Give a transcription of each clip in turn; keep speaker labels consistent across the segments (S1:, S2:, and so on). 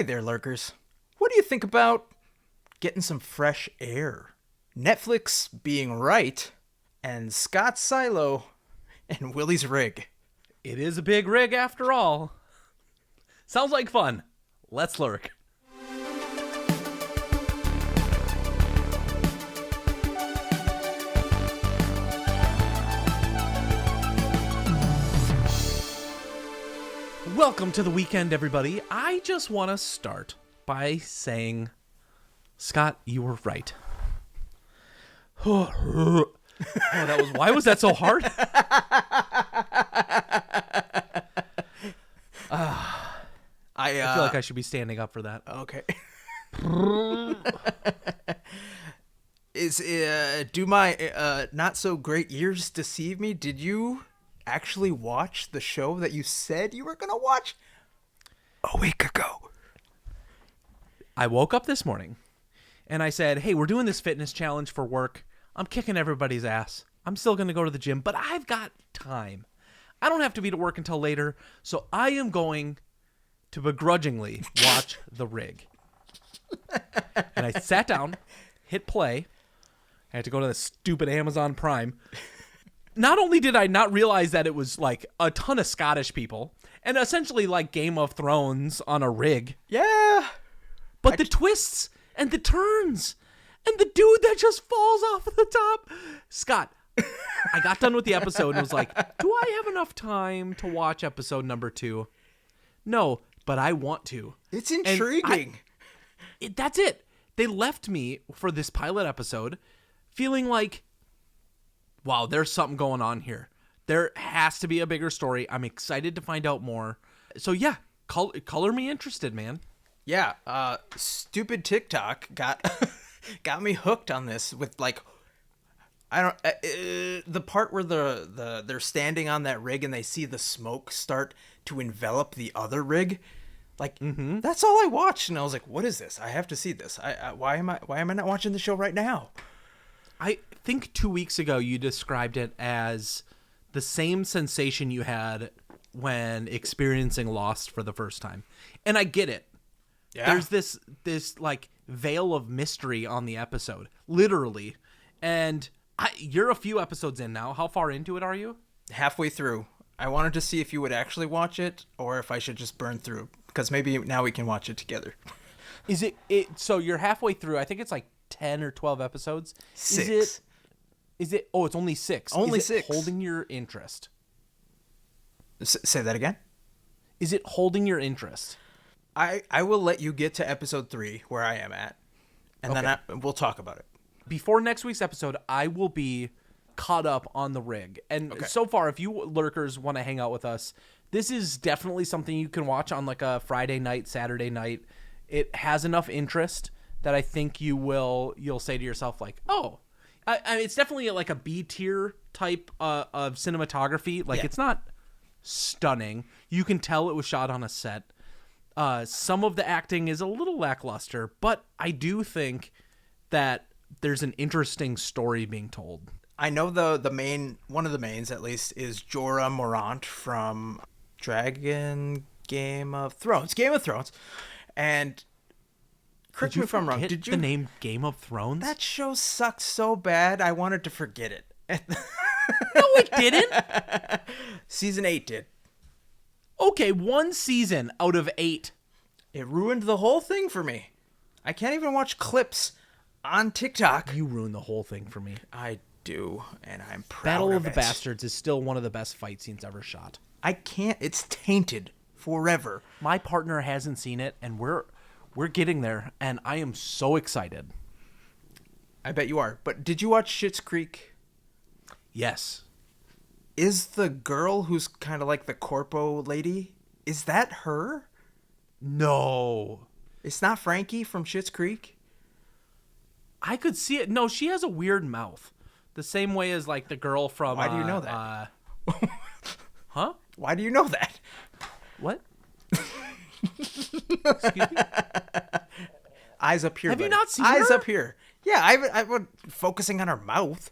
S1: Hey there, Lurkers. What do you think about getting some fresh air? Netflix being right, and Scott's silo, and Willie's rig.
S2: It is a big rig after all. Sounds like fun. Let's lurk. Welcome to the weekend, everybody. I just want to start by saying, Scott, you were right. Why was that so hard? I feel like I should be standing up for that.
S1: Okay. Do my not so great ears deceive me? Did you actually watch the show that you said you were gonna watch a week ago?
S2: I woke up this morning and I said, hey, we're doing this fitness challenge for work. I'm kicking everybody's ass. I'm still going to go to the gym, but I've got time. I don't have to be to work until later, so I am going to begrudgingly watch The Rig. And I sat down, hit play. I had to go to the stupid Amazon Prime. Not only did I not realize that it was like a ton of Scottish people and essentially like Game of Thrones on a rig.
S1: Yeah.
S2: But the twists and the turns and the dude that just falls off the top. Scott, I got done with the episode and was like, do I have enough time to watch episode number 2? No, but I want to.
S1: It's intriguing.
S2: That's it. They left me for this pilot episode feeling like, wow, there's something going on here. There has to be a bigger story. I'm excited to find out more. So yeah, color me interested, man.
S1: Yeah, stupid TikTok got me hooked on this with like, I don't the part where they're standing on that rig and they see the smoke start to envelop the other rig. Like that's all I watched, and I was like, what is this? I have to see this. Why am I not watching the show right now?
S2: I think 2 weeks ago you described it as the same sensation you had when experiencing Lost for the first time. And I get it. Yeah. There's this like veil of mystery on the episode, literally. And you're a few episodes in now. How far into it are you?
S1: Halfway through. I wanted to see if you would actually watch it or if I should just burn through, because maybe now we can watch it together.
S2: Is it so you're halfway through. I think it's like 10 or 12 episodes.
S1: 6.
S2: Is it oh, it's only 6.
S1: Only
S2: is it
S1: 6.
S2: Holding your interest.
S1: Say that again?
S2: Is it holding your interest?
S1: I will let you get to episode 3 where I am at, and then we'll talk about it.
S2: Before next week's episode, I will be caught up on the rig. And so far, if you lurkers want to hang out with us, this is definitely something you can watch on like a Friday night, Saturday night. It has enough interest that I think you'll say to yourself like, oh, I mean, it's definitely like a B tier type of cinematography. Like it's not stunning. You can tell it was shot on a set. Some of the acting is a little lackluster, but I do think that there's an interesting story being told.
S1: I know one of the mains at least is Jorah Morant from Game of Thrones, and correct me if I'm wrong. Did you
S2: the name Game of Thrones?
S1: That show sucked so bad I wanted to forget it.
S2: No, it didn't.
S1: Season 8 did.
S2: Okay, 1 season out of 8.
S1: It ruined the whole thing for me. I can't even watch clips on TikTok.
S2: You ruined the whole thing for me.
S1: I do, and I'm proud
S2: Battle
S1: of
S2: the
S1: it.
S2: Bastards is still one of the best fight scenes ever shot.
S1: I can't. It's tainted forever.
S2: My partner hasn't seen it, and we're getting there, and I am so excited.
S1: I bet you are. But did you watch Schitt's Creek?
S2: Yes.
S1: Is the girl who's kind of like the corpo lady, is that her?
S2: No.
S1: It's not Frankie from Schitt's Creek?
S2: I could see it. No, she has a weird mouth. The same way as like the girl from...
S1: Why do you know that?
S2: Huh?
S1: Why do you know that?
S2: What? Excuse me?
S1: Eyes up here,
S2: Have
S1: buddy.
S2: you not seen
S1: Eyes
S2: her?
S1: up here. Yeah, I would focusing on her mouth.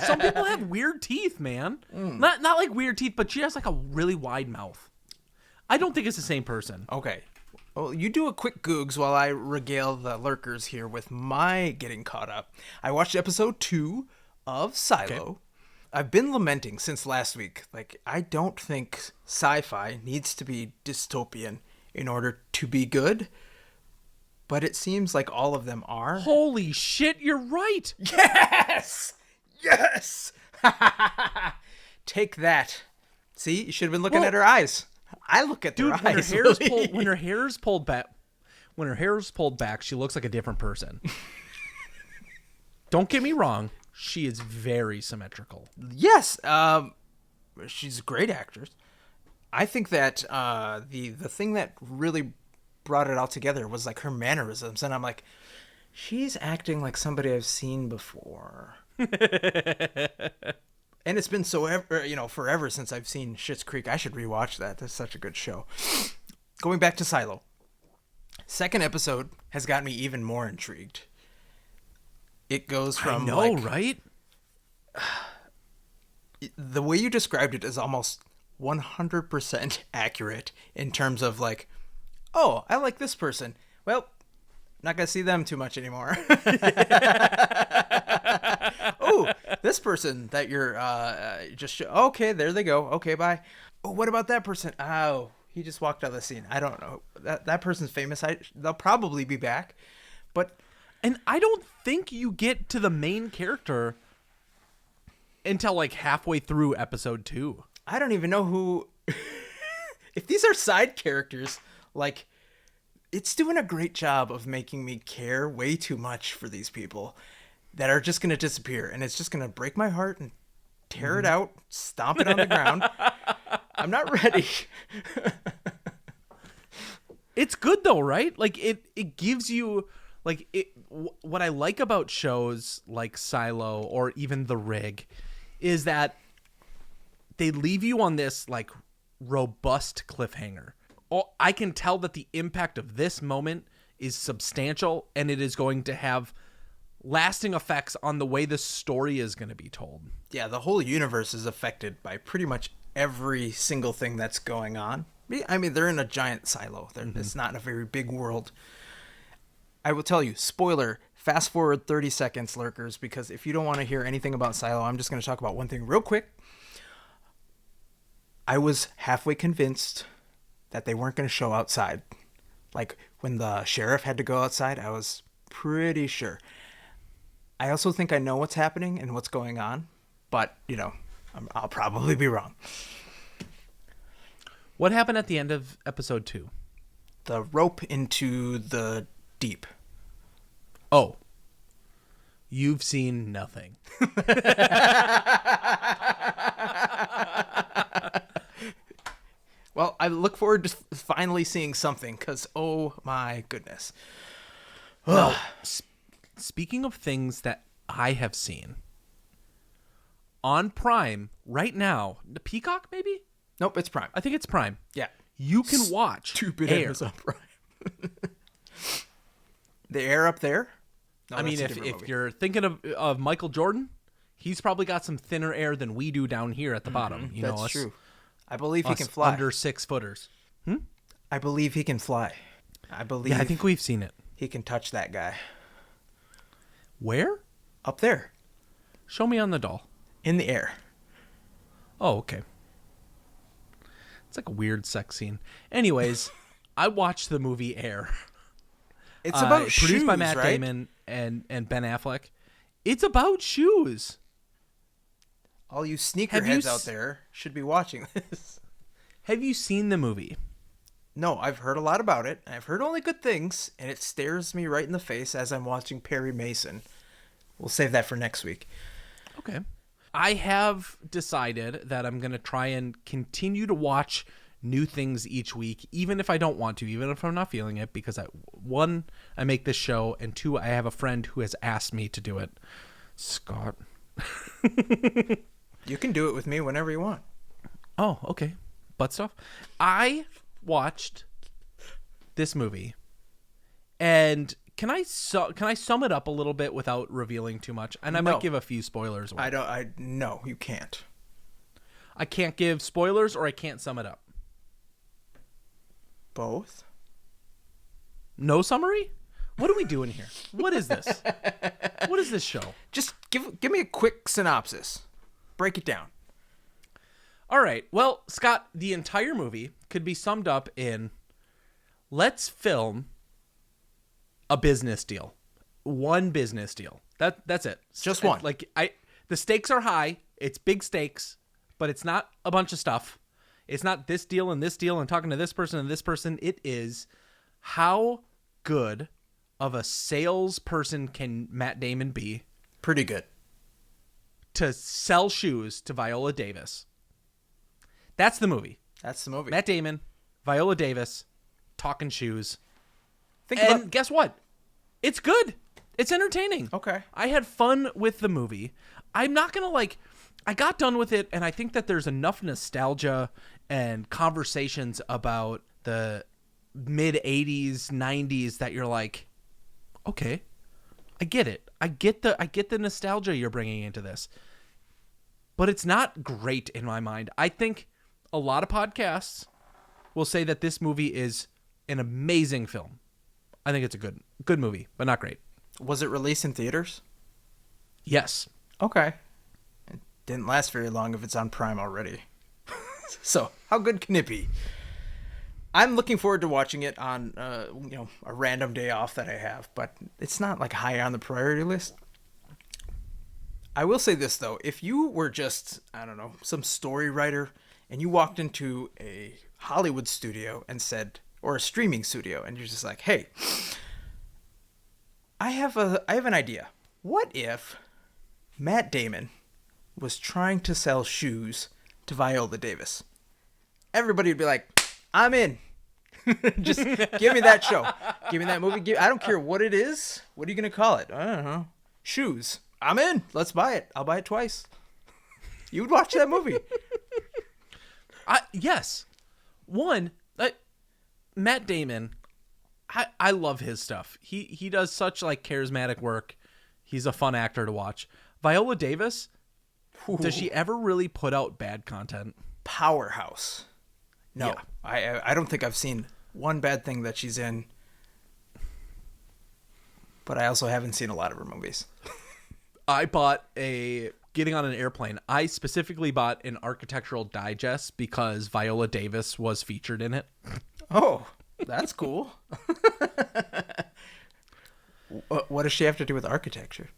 S2: Some people have weird teeth, man. Not like weird teeth, but she has like a really wide mouth. I don't think it's the same person.
S1: Okay. Well, you do a quick Googs while I regale the lurkers here with my getting caught up. I watched episode 2 of Silo. Okay. I've been lamenting since last week. Like, I don't think sci-fi needs to be dystopian in order to be good, but it seems like all of them are.
S2: Holy shit, you're right.
S1: Yes! Yes! Take that. See, you should have been looking at her eyes. I look at their eyes.
S2: When her hair is pulled back, she looks like a different person. Don't get me wrong, she is very symmetrical.
S1: Yes, she's a great actress. I think that the thing that really brought it all together was like her mannerisms, and I'm like, she's acting like somebody I've seen before. And it's been forever since I've seen Schitt's Creek. I should rewatch that. That's such a good show. Going back to Silo. Second episode has got me even more intrigued. It goes from
S2: right?
S1: The way you described it is almost 100% accurate in terms of like, oh, I like this person. Well, not going to see them too much anymore. Oh, this person that you're okay, there they go. Okay, bye. Oh, what about that person? Oh, he just walked out of the scene. I don't know. That person's famous. They'll probably be back.
S2: And I don't think you get to the main character until like halfway through episode 2.
S1: I don't even know who... If these are side characters, like, it's doing a great job of making me care way too much for these people that are just going to disappear. And it's just going to break my heart and tear it out, stomp it on the ground. I'm not ready.
S2: It's good though, right? Like it gives you like what I like about shows like Silo or even The Rig is that they leave you on this like robust cliffhanger. Oh, I can tell that the impact of this moment is substantial and it is going to have lasting effects on the way the story is going to be told.
S1: Yeah, the whole universe is affected by pretty much every single thing that's going on. I mean, they're in a giant silo. It's not in a very big world. I will tell you, spoiler, fast forward 30 seconds, Lurkers, because if you don't want to hear anything about Silo, I'm just going to talk about one thing real quick. I was halfway convinced that they weren't going to show outside. Like, when the sheriff had to go outside, I was pretty sure. I also think I know what's happening and what's going on, but, I'll probably be wrong.
S2: What happened at the end of episode 2?
S1: The rope into the deep.
S2: Oh. You've seen nothing.
S1: Well, I look forward to finally seeing something, because, oh my goodness.
S2: Now, speaking of things that I have seen, on Prime right now, the Peacock maybe?
S1: Nope, it's Prime.
S2: I think it's Prime.
S1: Yeah.
S2: You can watch
S1: Stupid
S2: Air.
S1: Amazon Prime. The Air up there? No,
S2: I mean, if you're thinking of Michael Jordan, he's probably got some thinner air than we do down here at the bottom. You
S1: That's
S2: know,
S1: true. I believe he can fly.
S2: Under 6-footers.
S1: I believe he can fly.
S2: Yeah, I think we've seen it.
S1: He can touch that guy.
S2: Where?
S1: Up there.
S2: Show me on the doll.
S1: In the air.
S2: Oh, okay. It's like a weird sex scene. Anyways, I watched the movie Air.
S1: It's about shoes,
S2: produced by Matt
S1: right?
S2: Damon and Ben Affleck. It's about shoes.
S1: All you sneakerheads out there should be watching this.
S2: Have you seen the movie?
S1: No, I've heard a lot about it. I've heard only good things, and it stares me right in the face as I'm watching Perry Mason. We'll save that for next week.
S2: Okay. I have decided that I'm going to try and continue to watch new things each week, even if I don't want to, even if I'm not feeling it, because one, I make this show, and two, I have a friend who has asked me to do it. Scott.
S1: You can do it with me whenever you want.
S2: Oh, okay. Butt stuff. I watched this movie, and can I sum it up a little bit without revealing too much? And I might give a few spoilers away.
S1: No, you can't.
S2: I can't give spoilers, or I can't sum it up.
S1: Both.
S2: No summary? What are we doing here? What is this? What is this show?
S1: Just give me a quick synopsis. Break it down.
S2: All right. Well, Scott, the entire movie could be summed up in let's film a business deal. One business deal. That's it.
S1: Just one.
S2: The stakes are high. It's big stakes, but it's not a bunch of stuff. It's not this deal and talking to this person and this person. It is how good of a salesperson can Matt Damon be?
S1: Pretty good.
S2: To sell shoes to Viola Davis. That's the movie.
S1: That's the movie.
S2: Matt Damon, Viola Davis, talking shoes. Guess what? It's good. It's entertaining.
S1: Okay.
S2: I had fun with the movie. I'm not going to I got done with it, and I think that there's enough nostalgia and conversations about the mid-'80s, '90s that you're like, okay, I get it. I get the nostalgia you're bringing into this. But it's not great in my mind. I think a lot of podcasts will say that this movie is an amazing film. I think it's a good movie, but not great.
S1: Was it released in theaters?
S2: Yes.
S1: Okay. It didn't last very long if it's on Prime already. So, how good can it be? I'm looking forward to watching it on a random day off that I have, but it's not like high on the priority list. I will say this though, if you were just, I don't know, some story writer and you walked into a Hollywood studio and said, or a streaming studio, and you're just like, "Hey, I have an idea. What if Matt Damon was trying to sell shoes to Viola Davis?" Everybody would be like, "I'm in." Just give me that show. Give me that movie. I don't care what it is. What are you going to call it? I don't know. Shoes. I'm in. Let's buy it. I'll buy it twice. You would watch that movie.
S2: Yes. One, Matt Damon, I love his stuff. He does such charismatic work. He's a fun actor to watch. Viola Davis, does she ever really put out bad content?
S1: Powerhouse. No,
S2: yeah.
S1: I don't think I've seen one bad thing that she's in, but I also haven't seen a lot of her movies.
S2: I bought getting on an airplane. I specifically bought an Architectural Digest because Viola Davis was featured in it.
S1: Oh, that's cool. What does she have to do with architecture?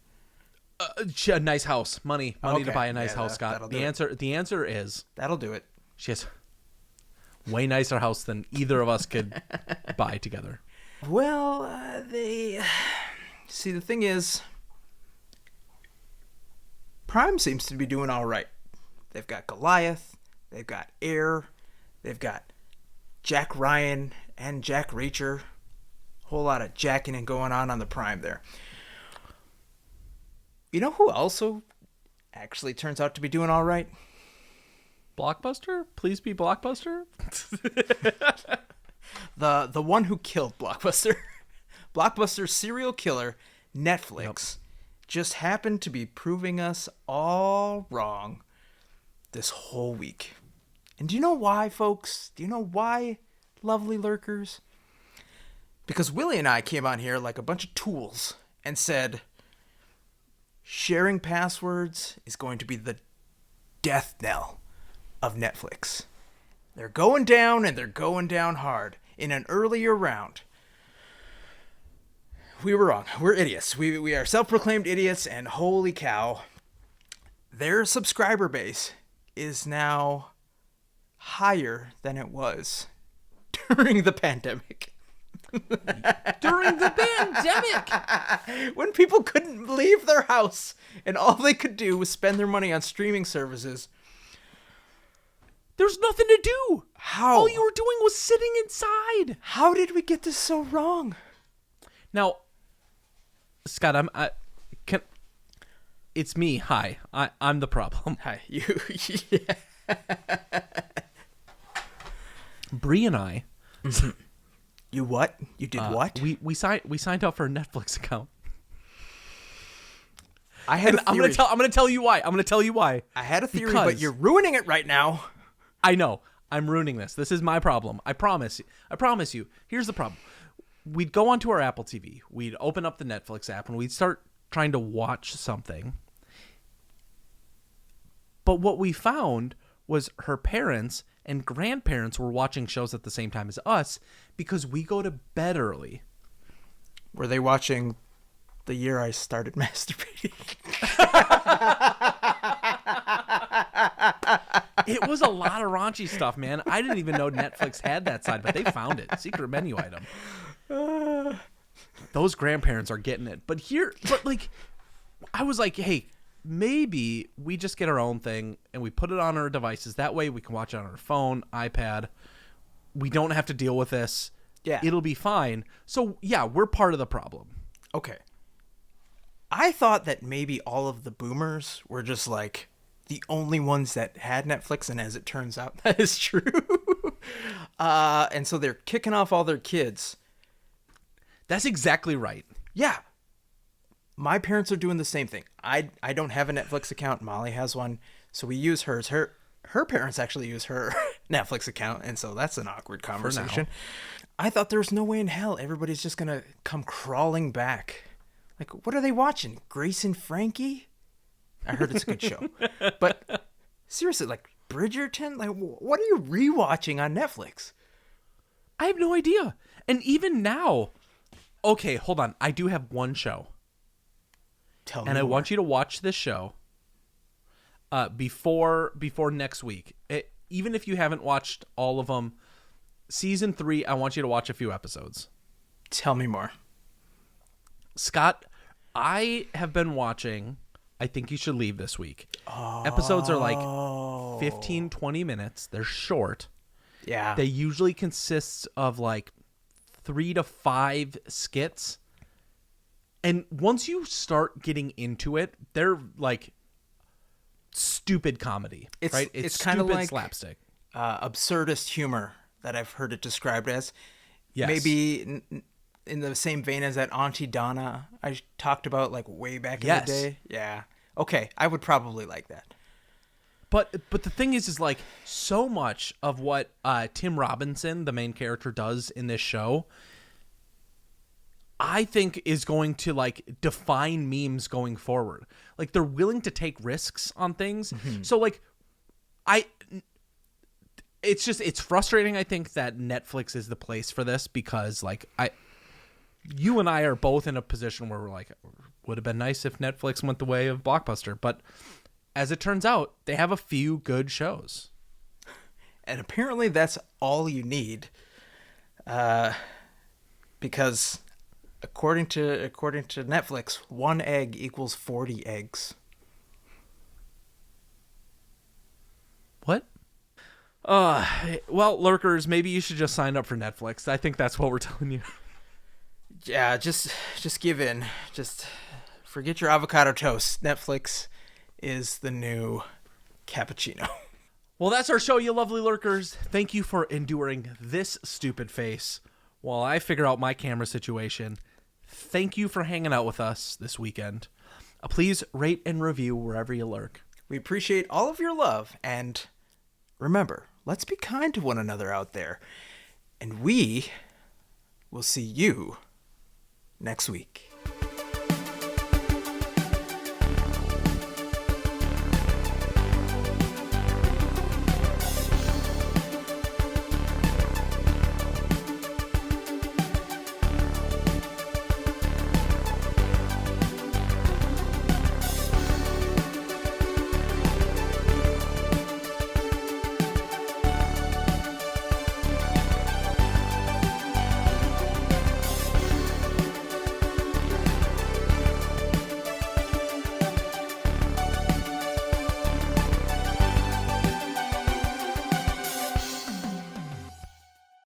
S2: A nice house, money
S1: Okay.
S2: to buy a nice house, Scott. The answer is
S1: that'll do it.
S2: She has way nicer house than either of us could buy together.
S1: Well, the thing is, Prime seems to be doing all right. They've got Goliath, they've got Air, they've got Jack Ryan and Jack Reacher. Whole lot of jacking and going on the Prime there. You know who also actually turns out to be doing all right?
S2: Blockbuster? Please be Blockbuster?
S1: The one who killed Blockbuster. Blockbuster's serial killer, Netflix, just happened to be proving us all wrong this whole week. And do you know why, folks? Do you know why, lovely lurkers? Because Willie and I came on here like a bunch of tools and said, sharing passwords is going to be the death knell of Netflix. They're going down, and they're going down hard. In an earlier round, we were wrong. We're idiots. We are self-proclaimed idiots, and holy cow, their subscriber base is now higher than it was during the pandemic.
S2: During the pandemic!
S1: When people couldn't leave their house and all they could do was spend their money on streaming services.
S2: There's nothing to do.
S1: How?
S2: All you were doing was sitting inside.
S1: How did we get this so wrong?
S2: Now, Scott, it's me. Hi. I'm the problem.
S1: Hi. You.
S2: Bree and I.
S1: You what? You did what?
S2: We signed up for a Netflix account.
S1: I had a theory.
S2: I'm gonna tell you why. I had a theory,
S1: but you're ruining it right now.
S2: I know. I'm ruining this. This is my problem. I promise you. Here's the problem. We'd go onto our Apple TV. We'd open up the Netflix app and we'd start trying to watch something. But what we found was her parents and grandparents were watching shows at the same time as us because we go to bed early.
S1: Were they watching the year I started masturbating?
S2: It was a lot of raunchy stuff, man. I didn't even know Netflix had that side, but they found it. Secret menu item. Those grandparents are getting it. But I was like, hey, maybe we just get our own thing and we put it on our devices. That way we can watch it on our phone, iPad. We don't have to deal with this.
S1: Yeah.
S2: It'll be fine. So, yeah, we're part of the problem.
S1: Okay. I thought that maybe all of the boomers were just like the only ones that had Netflix, and as it turns out, that is true. And so they're kicking off all their kids.
S2: That's exactly right.
S1: Yeah. My parents are doing the same thing. I don't have a Netflix account. Molly has one, so we use hers. Her parents actually use her Netflix account, and so that's an awkward conversation. I thought there was no way in hell everybody's just going to come crawling back. Like, what are they watching? Grace and Frankie? I heard it's a good show. But seriously, like Bridgerton? Like, what are you rewatching on Netflix?
S2: I have no idea. And even now, okay, hold on. I do have one show.
S1: Tell me
S2: and I
S1: more.
S2: want you to watch this show before next week. Even if you haven't watched all of them, season 3, I want you to watch a few episodes.
S1: Tell me more.
S2: Scott, I have been watching I Think You Should Leave this week. Episodes are like 15, 20 minutes. They're short.
S1: Yeah.
S2: They usually consist of like 3 to 5 skits. And once you start getting into it, they're like stupid comedy, right?
S1: It's kind of like
S2: slapstick.
S1: Absurdist humor that I've heard it described as.
S2: Yes.
S1: Maybe in the same vein as that Auntie Donna I talked about like way back in the day. Yeah. Okay, I would probably like that.
S2: But the thing is like so much of what Tim Robinson, the main character, does in this show, I think is going to like define memes going forward. Like they're willing to take risks on things. Mm-hmm. So like it's frustrating, I think, that Netflix is the place for this because like you and I are both in a position where we're like, would have been nice if Netflix went the way of Blockbuster, but as it turns out, they have a few good shows.
S1: And apparently that's all you need. Because according to Netflix, 1 egg equals 40 eggs.
S2: What? Well, Lurkers, maybe you should just sign up for Netflix. I think that's what we're telling you.
S1: Yeah, just give in. Just forget your avocado toast. Netflix is the new cappuccino.
S2: Well, that's our show, you lovely Lurkers. Thank you for enduring this stupid face while I figure out my camera situation. Thank you for hanging out with us this weekend. Please rate and review wherever you lurk.
S1: We appreciate all of your love, and remember, let's be kind to one another out there. And we will see you next week.